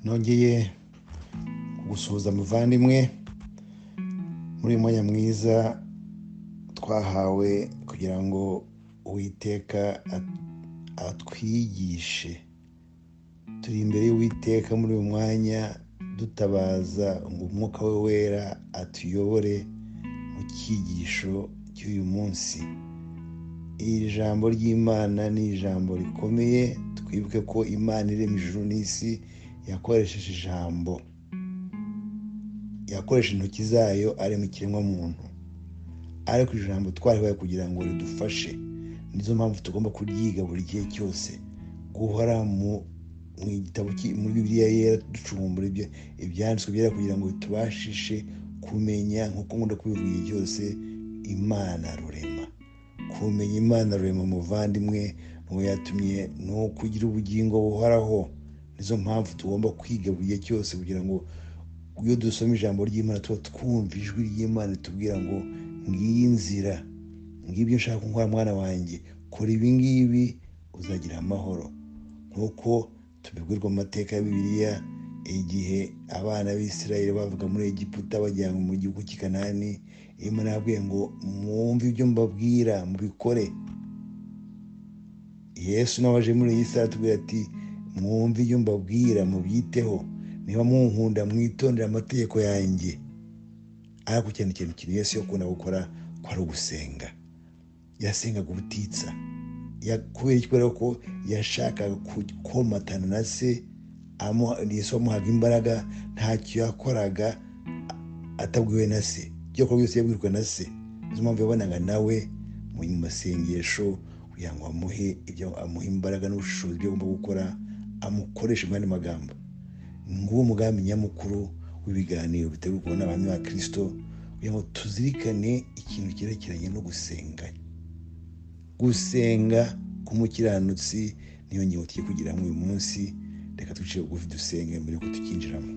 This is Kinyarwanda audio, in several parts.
nongeye kugusuhuza muvandimwe muri uyu mwanya mwiza twahawe kugira ngo Uwiteka atwigishe. Turi imbere y'Uwiteka muri uyu mwanya dutabaza ngo umwuka we wera atuyobore mu cyigisho cy'uyu munsi. Iri jambo ry'Imana ni ijambo rikomeye. Twibuke ko Imana irema ijuru n'isi yakoresheje ijambo, yakoresha intoki zayo arema ikiremwa muntu, ariko ijambo twarihaye kugira ngo ridufashe. Nizo mpamvu tugomba kuryiga buri gihe cyose, guhora mu gitabo muri Bibiliya yera ducumbura ibyanditswe byera kugira ngo tubashishe kumenya, nk'uko nkunda kubivuga igihe cyose, Imana rurema. Kumenya Imana rurema muvandimwe n'uwo yatumye ni ukugira ubugingo buhoraho. Nizo mpamvu tugomba kwiga buri gihe cyose kugira ngo iyo dusoma ijambo ry'Imana tuba twumva ijwi ry'Imana ritubwira ngo ngiyi inzira, ngibyo nshaka gukora mwana wanjye, kora ibi ngibi uzagira amahoro. Nk'uko tubibwirwa mu mateka ya Bibiliya, igihe abana b'Isirayeli bavuga muri Egiputa bajyanwa mu gihugu cy'i Kanani, Imana yababwiye ngo mwumve ibyo mbabwira mubikore. Yesu nawe aje muri iyi saha atubwira ati mwumve ibyo mbabwira mubyiteho, niba munkunda mwitondera amategeko yanjye. Ariko cyane cyane ikintu Yesu yakunda gukora kwari ugusenga. Yasengaga ubutitsa kubera ko yashakaga komatana na se. Yesu amuhaga imbaraga, ntacyo yakoraga atabwiwe na se. Ibyo akora byose yabwirwa na se. Nizo mpamvu yabonaga nawe mu masengesho kugira ngo amuhe imbaraga n'ubushobozi byo agomba gukora, amukoresha mu yandi magambo. Nguwo umugambi nyamukuru w'ibiganiro bitegurwa n'abantu ba Kristo, kugira ngo tuzirikane ikintu cyerekeranye no gusenga. Gusenga k'umukiranutsi niyo ngingo tugiye kugiramo uyu munsi. Reka twicare bugufi dusenge mbere yuko tukinjiramo.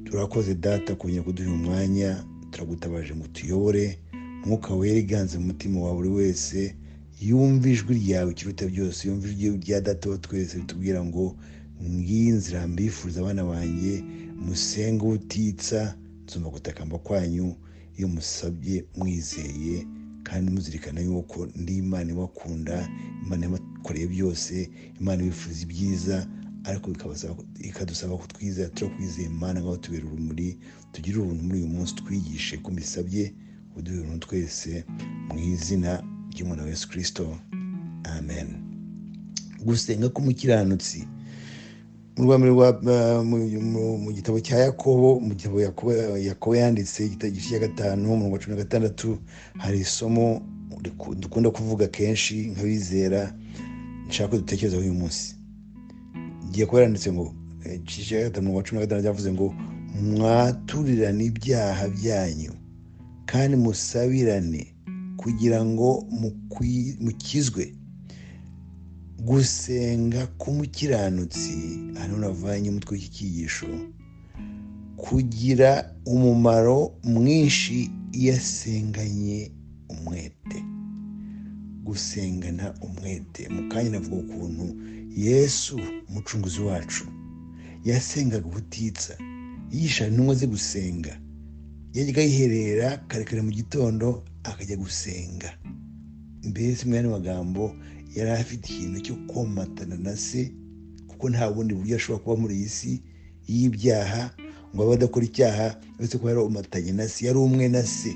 Turakoze Data kongera kuduha umwanya, turagutabaje ngo tuyobore. Mwuka wera iganze mu mutima wa buri wese, yumva ijwi ryawe ikiruta byose, yumva ijwi rya Data wa twese ritubwira ngo ngiyi inzira mbifuriza abana banjye, musenge ubutitsa, nzumva gutakamba kwanyu iyo musabye mwizeye, kandi muzirikana yuko ndi Imana ibakunda, Imana yabakoreye byose, Imana ibifuza ibyiza, ariko ikadusaba ko twizera. Turakwizeye Imana ngaho tubera urumuri, tugire ubuntu muri uyu munsi, twigishe ko mbisabye uduhe ubuntu twese mu izina ry'Umwana wa Yesu Kristo, amen. Gusenga k'umukiranutsi mu gitabo cya Yakobo, mu gitabo Yakobo yanditse, igitabo cya 5 mu 16, hari isomo dukunda kuvuga kenshi nk'abizera, nshaka ko dutekereza uyu munsi. Ngiye kuba yanditse ngo cya 5 mu 16 yavuze ngo mwaturirane ibyaha byanyu kandi musabirane kugira ngo mukizwe. Gusenga k'umukiranutsi, hano navanye umutwe w'iki cyigisho, kugira umumaro mwinshi iyo asenganye umwete. Gusengana umwete. Mu kanya navuga ukuntu Yesu umucunguzi wacu yasengaga ubutitsa, yigisha intumwa ze gusenga. Yajyaga yiherera kare mu gitondo akajya gusenga. Mbese mu yandi magambo yari afite ikintu cyo komatana na se, kuko nta bundi buryo ashobora kuba muri iyi si y'ibyaha ngo abe adakora icyaha, uretse ko yari umatanye na se, yari umwe na se.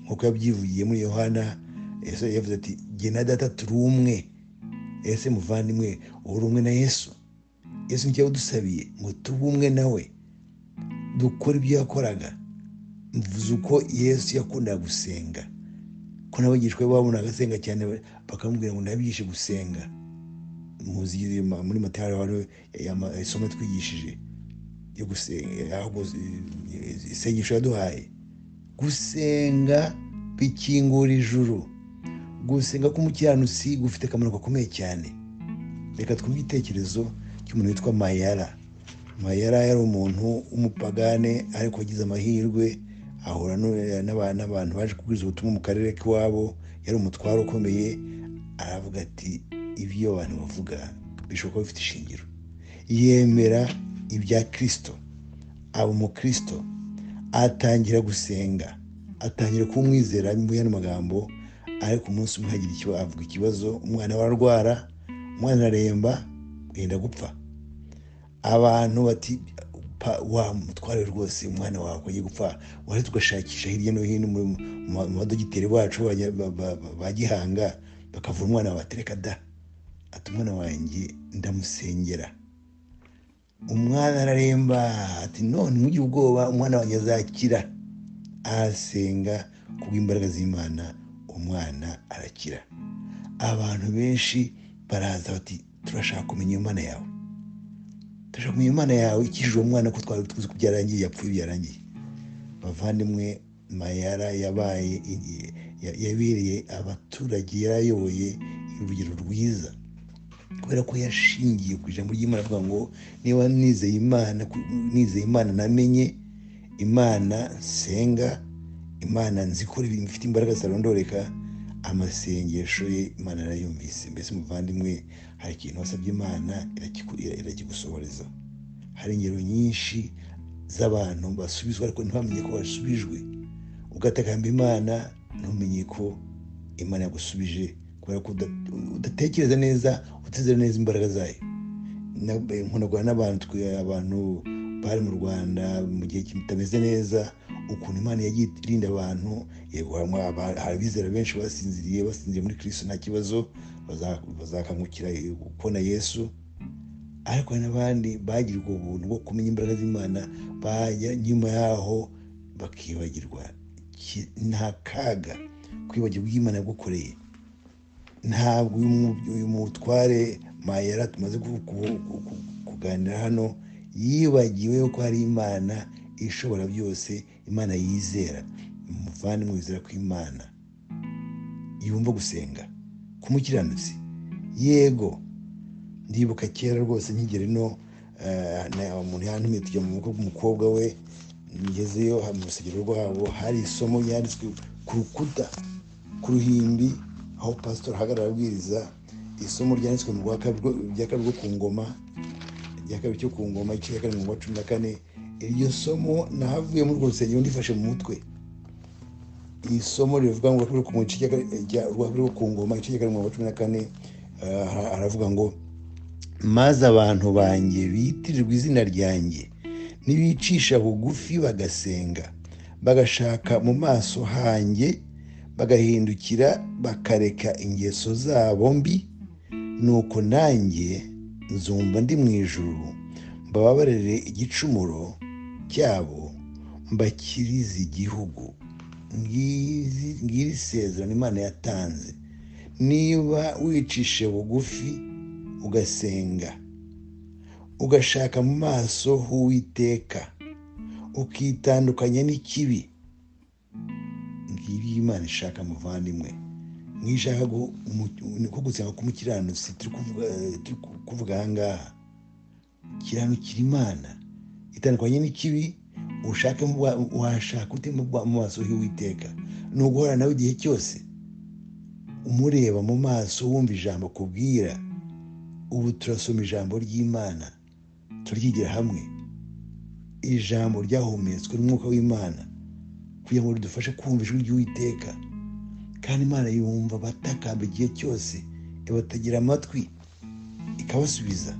Nk'uko yabyivugiye muri Yohana, Yesu yavuze ati jye na Data turi umwe. Ese muvandimwe, uri umwe na Yesu? Yesu nicyo yadusabiye ngo tube umwe nawe, dukore ibyo yakoraga. Mvuze uko Yesu yakundaga gusenga, ko n'abigishwa be babonaga asenga cyane, bakamubwira ngo nabigishe gusenga. Muzi muri Matayo isomo twigishije yo gusenga, ahubwo isengesho yaduhaye. Gusenga bikingura ijuru. Gusenga k'umukiranutsi gufite akamaro gakomeye cyane. Reka twumve igitekerezo cy'umuntu witwa Mayara. Mayara yari umuntu w'umupagane, ariko wagize amahirwe ahura n'abantu baje kubwiriza ubutumwa mu karere k'iwabo. Yari umutwaro ukomeye. Aravuga ati ibyo abantu bavuga bishoboka bifite ishingiro. Yemera ibya Kristo, aba umukristo, atangira gusenga, atangira kuba umwizera mu yandi magambo, ariko umunsi umwe hagira icyo avuga ikibazo, umwana we ararwara, umwana araremba, yenda gupfa. Abantu bati wa mutware rwose umwana wawe agiye gupfa, wari tugashakisha hirya no hino mu badogiteri bacu ba Gihanga bakavura umwana wawe. Atereka da, ati umwana wanjye ndamusengera, umwana araremba, ati none mujye ubwoba, umwana wanjye azakira. Asenga kubw'imbaraga z'Imana, umwana arakira. Abantu benshi baraza bati turashaka kumenya Imana yawe, turashaka kumenya Imana yawe ikijije umwana ko twari tuzi ko byarangiye, yapfuye byarangiye. Bavandimwe, Mayara yabereye abaturage, yarayoboye urugero rwiza, kubera ko yashingiye ku ijambo ry'Imana, avuga ngo niba nizeye Imana namenye, Imana nsenga, Imana nzi ko ifite imbaraga zitarondoreka, amasengesho ye Imana yarayumvise. Mbese muvandimwe, hari ikintu wasabye Imana irakigusohoreza. Hari ingero nyinshi z'abantu basubizwa ariko ntibamenye ko basubijwe. Ugatakamba Imana ntumenye ko Imana yagusubije, kubera ko udatekereza neza, utizera neza imbaraga zayo. Nkunda n'abantu bari mu Rwanda mu gihe kitameze neza, ukuntu Imana yagiye irinda abantu. Yego hari abizera benshi basinziriye muri Kristo, nta kibazo, bazakangukira kubona Yesu, ariko hari n'abandi bagira ubwo buntu bwo kumenya imbaraga z'Imana, bajya nyuma yaho bakibagirwa. Nta kaga kwibagirwa Imana yagukoreye. Ntabwo uyu mutware Mayara tumaze kuganira hano yibagiwe ko hari Imana ishobora byose, Imana yizera. Umuvandimwe wizera ko Imana yumva gusenga k'umukiranutsi. Yego, ndibuka kera rwose nkigera ino, umuntu yantumye tujya mu bukwe bw'umukobwa we, ngezeyo mu rusengero rwabo, hari isomo yanditswe ku rukuta, ku ruhimbi, aho pastor ahagarara abwiriza. Isomo ryanditswe mu rya kabiri ku ngoma, rya kabiri cyo ku ngoma, igice cya karindwi mu wa 14. Iryo somo nahavuye muri urwo rusengero ndifashe mu mutwe. Iri somo rivuga ngo ku gice cya ku ngoma, igice cya karindwi mu wa 14, aravuga ngo maze abantu banjye bitirirwa izina ryanjye nibicisha bugufi bagasenga, bagashaka mu maso hanjye, bagahindukira bakareka ingeso zabo mbi, nuko nanjye nzumva ndi mu ijuru, mbababarire igicumuro cyabo, mbakirize igihugu. Ngiri isezerano Imana yatanze. Niba wicishe bugufi ugasenga, ugashaka mu maso h'Uwiteka, ukitandukanya n'ikibi, ngiri Imana ishaka. Muvandimwe, mwishaka ko gusenga k'umukiranutsi turi kuvuga aha ngaha, kiranukira Imana, itandukanye n'ikibi, washaka ute mu maso y'Uwiteka? Ni uguhora nawe igihe cyose umureba mu maso, wumva ijambo kubwira. Ubu turasoma ijambo ry'Imana, turyigira hamwe. Ijambo ryahumetswe n'umwuka w'Imana kugira ngo ridufashe kumva ijwi ry'Uwiteka, kandi Imana yumva batakamba igihe cyose, ibatagira amatwi ikabasubiza.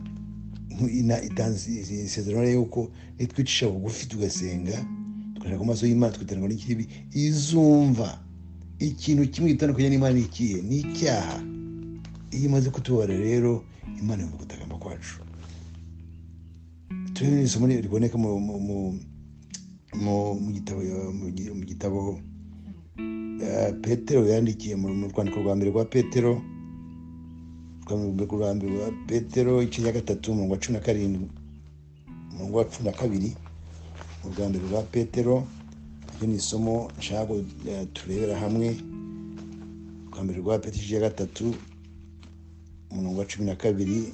Itanze isezerano yuko nitwicisha bugufi tugasenga, tukajya ku maso y'Imana, twitandukanya n'ikibi, izumva. Ikintu kimwe gitandukanye n'Imana ikihe? Ni icyaha. Iyo imaze kutubara rero, Imana yumva gutakamba kwacu. Turebe isomo riboneka mu gitabo Petero yandikiye mu rwandiko rwa mbere rwa Petero, igice cya 3 mu wa 17, mu wa 12, mu rwa mbere rwa Petero. Iryo ni isomo nshaka turebera hamwe. Rwa mbere rwa Petero igice cya 3 mu wa 12,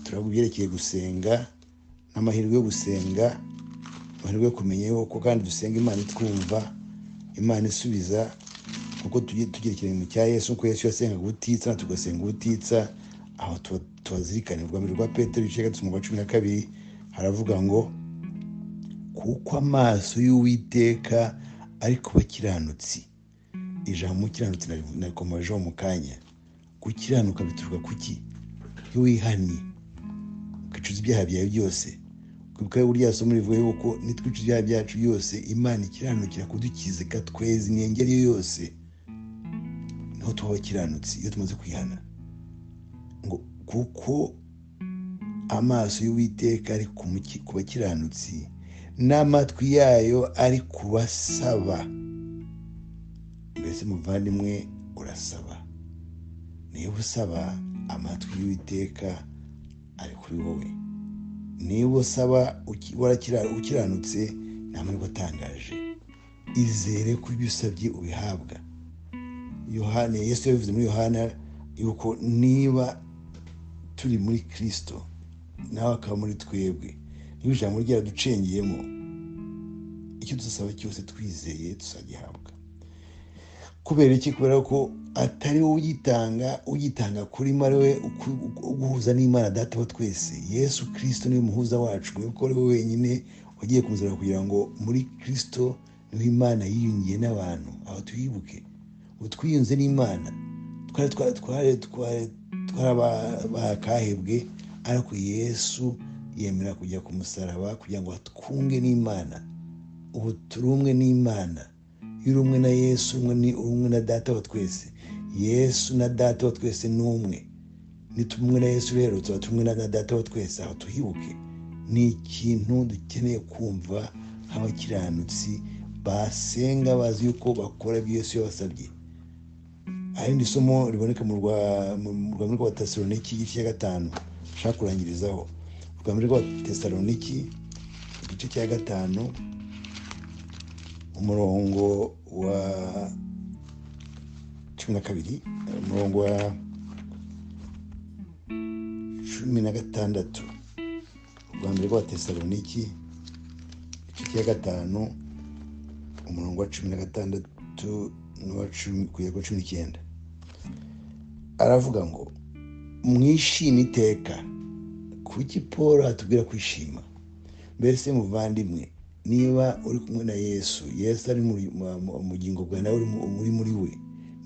turavuga ibyerekeye gusenga n'amahirwe yo gusenga, amahirwe yo kumenya yuko kandi dusenga Imana itwumva, Imana isubiza, kuko tugira ikintu cya Yesu, kuko Yesu yasengaga ubutitsa, na tugasenga ubutitsa. Aho tubazirikane. Rwa mbere rwa Petero igice cya 3 mu wa 12 haravuga ngo kuko amaso y'Uwiteka ari ku bakiranutsi. Ijambo mukiranutsi narikomejeho mu kanya. Gukiranuka bituruka kuki? Iyo wihannye ukicuza ibyaha byawe byose. Kwibuka burya somo rivuga yuko nitwicuza ibyaha byacu byose Imana ikiranukira kudukiza ikatweza inengeri yose. Niho tuba abakiranutsi iyo tumaze kwihana. Ngo kuko amaso y'Uwiteka ari ku bakiranutsi n'amatwi yayo ari kubasaba. Mbese muvandimwe urasaba? Niba usaba, amatwi y'Uwiteka ari kuri wowe. Niba usaba ukiranutse, nta muntu utangaje. Izere ko ibyo usabye ubihabwa. Yesu yabivuze muri Yohana yuko niba turi muri Kristo nawe akaba muri twebwe, niba ijambo ryaraducengeyemo, icyo dusaba cyose twizeye tuzagihabwa. Kubera iki? Kubera ko atari wowe ugitanga kuri we uguhuza n'Imana Data wa twese. Yesu Kristo niwe muhuza wacu, kuko ari we wenyine wagiye kumusaraba kugira ngo muri Kristo niho Imana yiyungiye n'abantu. Aho twibuke twiyunze n'Imana. Twari bakahebwe, ariko Yesu yemera kujya ku musaraba kugira ngo atwunge n'Imana. Ubu turi umwe n'Imana. Iyo uri umwe na Yesu, umwe na Data wa twese. Yesu na Data wa twese ni umwe. Nitumwe na Yesu rero tuba tumwe na Data wa twese. Aho tuhibuke ni ikintu dukeneye kumva nk'abakiranutsi basenga bazi yuko bakora ibyo Yesu yabasabye. Ahindi somo riboneka mu rwandiko rw'Abatesaloniki igice cya 5 nshaka kurangirizaho. Urwandiko rw'Abatesaloniki igice cya 5 umurongo wa 12, umurongo wa 16. Urwandiko rw'Abatesaloniki igice cya 5 umurongo wa 16 n'uwa 19. Aravuga ngo mwishime iteka. Kuki Paul atubwira kwishima? Mbese muvandimwe, niba uri kumwe na Yesu ari mu bugingo bwawe, nawe uri muri we,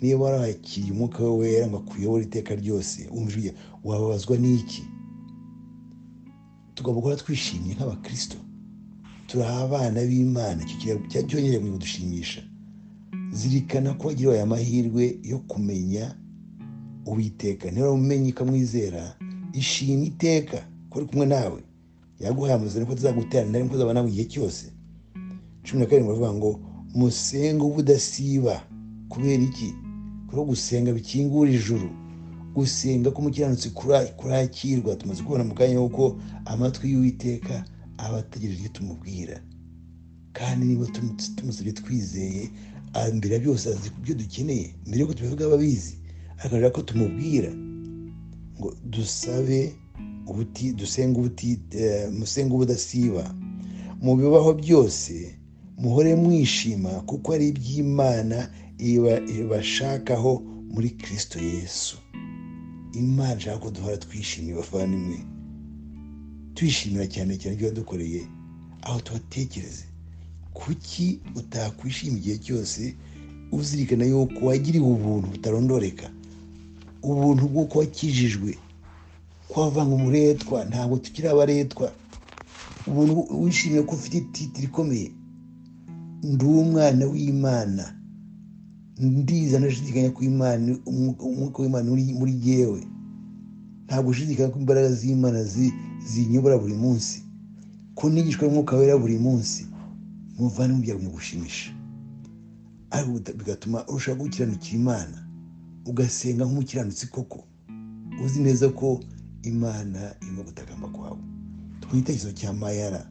niba warakiriye umwuka we wera ngo akuyobore iteka ryose, wababazwa n'iki? Tugomba guhora twishimye nk'abakristo. Turi abana b'Imana. Icyo cyonyine mu kudushimisha. Zirikana ko wagiriwe aya mahirwe yo kumenya Uwiteka. Niba umumenye ukamwizera, ishimwe iteka ko ari kumwe nawe. Yaguhaye amazina ko tuzaguterana nawe, ko uzabana mu gihe cyose. 17 bavuga ngo musenge ubudasiba. Kubera iki? Kuko gusenga bikingura ijuru. Gusenga ko umukiranutsi kurakirwa. Tumaze kubona mu kanya yuko amatwi y'Uwiteka aba ategereje ibyo tumubwira. Kandi niba tumusabye twizeye, mbere byose azi kubyo dukeneye, mbere yuko tubivuga ababizi. Ariko ko tumubwira ngo dusabe musenge ubudasiba. Mu bibaho byose muhore mwishima, kuko ari iby'Imana ibashakaho muri Kristo Yesu. Imana ishaka ko duhora twishimiye bavandimwe. Twishimira cyane cyane ibyo yadukoreye. Aho tubatekereze, kuki utakwishima igihe cyose uzirikana yuko wagiriwe ubuntu butarondoreka, ubuntu bw'uko wakijijwe, ko wavanga umuretwa ntabwo tukiri abaretwa, ubuntu wishimiye ko ufite ititiri ikomeye, ndi umwana w'Imana, ndiza nashidikanya ko Imana, umwuka w'Imana muri jyewe, ntabwo ushidikanya ko imbaraga z'Imana zinyobora buri munsi, ko nigishwa n'umwuka wera buri munsi. Muvandimwe, byagumye gushimisha, ariko bigatuma urushaho gukiranukira Imana, ugasenga nk'umukiranutsi koko, uzi neza ko Imana irimo gutakamba kwawe. Twitekerezo cya Mayara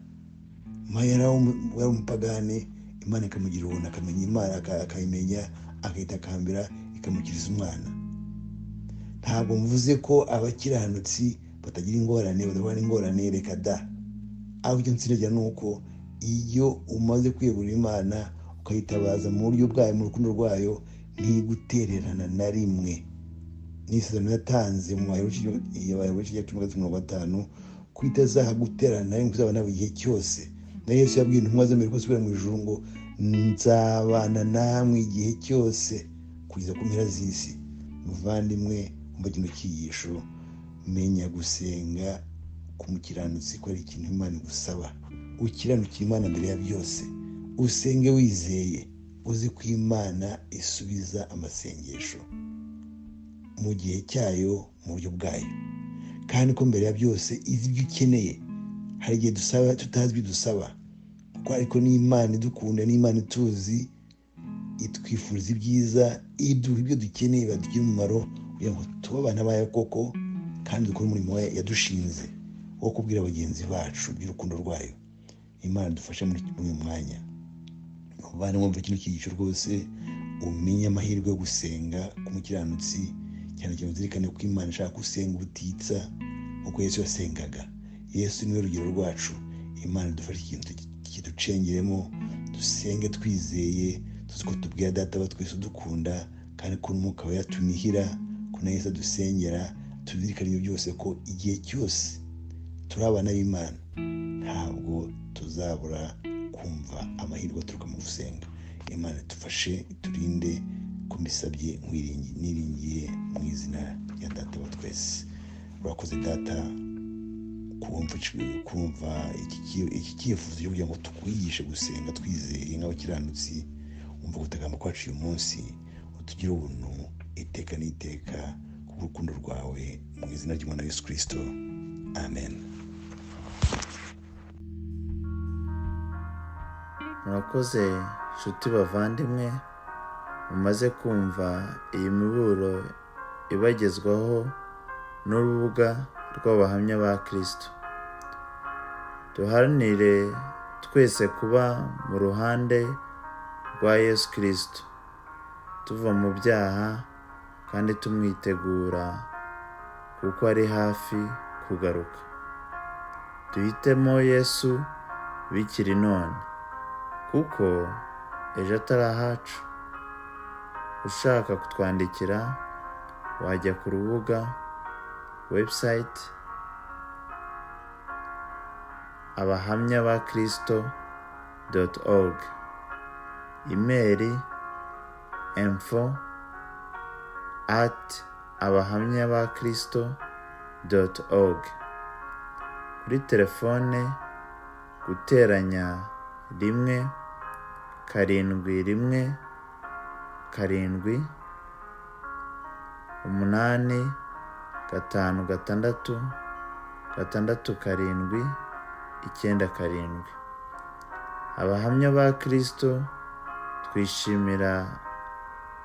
wari umupagane, Imana ikamugira ubuntu, akamenya Imana, akayimenya, akayitakambira, ikamukiriza umwana. Ntabwo mvuze ko abakiranutsi batagira ingorane, badahura n'ingorane, reka da. Aho icyo nsinagira ni uko iyo umaze kwegurira Imana ukayitabaza mu buryo bwayo, mu rukundo rwayo, ntigutererana na rimwe. N'isezerano yatanze mu Bayobozi 5 ko ko itazaha guterana nawe ngo uzabana nawe igihe cyose. Na Yesu yabwiye intumwa ze mbere ko asubira mu ijuru ngo nzabana namwe igihe cyose kugeza ku mpera z'isi. Muvandimwe, umva kino cyigisho, menya gusenga k'umukiranutsi ko ari ikintu Imana igusaba. Ukiranukire Imana mbere ya byose, usenge wizeye, uzi ko Imana isubiza amasengesho mu gihe cyayo, mu buryo bwayo, kandi ko mbere ya byose izi ibyo ukeneye. Hari igihe dusaba tutazi ibyo dusaba, kuko ariko n'Imana idukunda, n'Imana ituzi, itwifuriza ibyiza, iduha ibyo dukeneye badugire umumaro kugira ngo tube abana bayo koko, kandi dukore umurimo yadushinze wo kubwira bagenzi bacu by'urukundo rwayo. Imana dufashe muri uyu mwanya. Muvandimwe, wumva kino cyigisho rwose, umenye amahirwe yo gusenga k'umukiranutsi, cyane cyane uzirikane ko Imana ishaka gusenga ubutitsa nk'uko Yesu yasengaga. Yesu niwe rugero rwacu. Imana dufashe ikintu kiducengeremo, dusenge twizeye, tuzi ko tubwira Data wa twese udukunda, kandi ko n'Umwuka we yatunihira, ko na Yesu adusengera. Tuzirikane ibyo byose ko igihe cyose turi abana b'Imana, ntabwo tuzabura kumva amahirwe aturuka mu gusenga. Imana dufashe, iturinde, kumbisabye niringiye mu izina rya Data wa twese. Urakoze Data kumva iki cyifuzo cyo kugira ngo tukwigishe gusenga twizeye nk'abakiranutsi. Umva gutagamba kwacu uyu munsi, utugire ubuntu iteka n'iteka kubw'urukundo rwawe, mu izina ry'Umwana Yesu Kristo, amen. Murakoze nshuti bavandimwe, mumaze kumva iyi miburo ibagezwaho n'urubuga rw'abahamya ba Kristo. Duharanire twese kuba mu ruhande rwa Yesu Kristo, tuva mu byaha kandi tumwitegura, kuko ari hafi kugaruka. Duhitemo Yesu bikiri none, kuko ejo atari ahacu. Ushaka kutwandikira wajya ku rubuga website abahamyabakristo.org, imeri info@abahamyabakristo.org, kuri telefone guteranya 1 7 7 8 5 6 6 7 9 7. Abahamya ba Kristo twishimira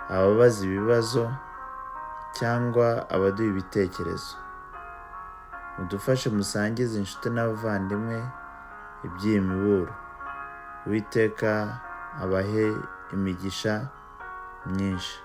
ababaza ibibazo cyangwa abaduha ibitekerezo. Mudufashe musangize inshuti n'abavandimwe iby'iyi miburo. Uwiteka abahe imigisha myinshi.